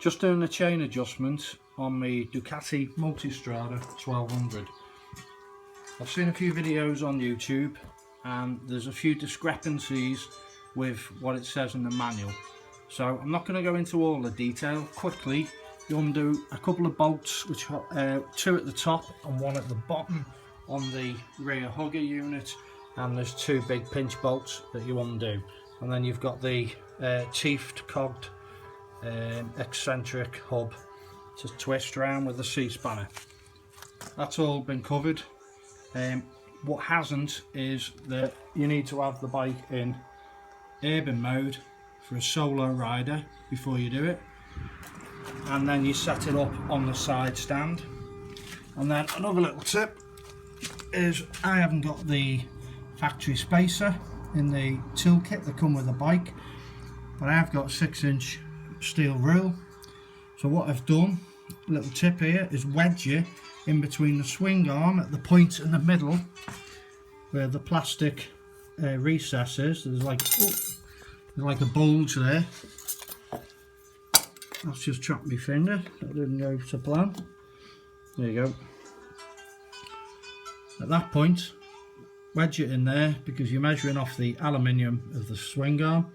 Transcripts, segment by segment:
Just doing the chain adjustment on the Ducati MULTISTRADA 1200. I've seen a few videos on YouTube and there's a few discrepancies with what it says in the manual. So I'm not going to go into all the detail. Quickly, you undo a couple of bolts, which are two at the top and one at the bottom on the rear hugger unit, and there's two big pinch bolts that you undo. And then you've got the teethed cogged eccentric hub to twist around with the C-spanner. That's all been covered. What hasn't is that you need to have the bike in urban mode for a solo rider before you do it, and then you set it up on the side stand. And then another little tip is I haven't got the factory spacer in the toolkit that come with the bike, but I have got a 6-inch steel rule. So what I've done, little tip here, is wedge it in between the swing arm at the point in the middle where the plastic recess is. There's like a bulge there. That's just chopped my finger, that didn't go to plan. There you go. At that point, wedge it in there because you're measuring off the aluminium of the swing arm,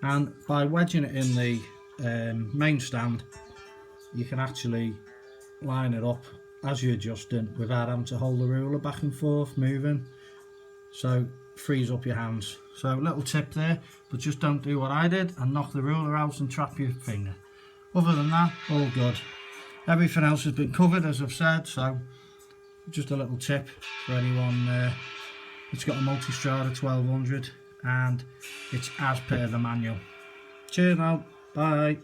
and by wedging it in the main stand you can actually line it up as you're adjusting without having to hold the ruler back and forth moving, so frees up your hands. So little tip there, but just don't do what I did and knock the ruler out and trap your finger. Other than that, all good. Everything else has been covered, as I've said, so just a little tip for anyone that's got a MULTISTRADA 1200 and it's as per the manual. Cheers now, bye.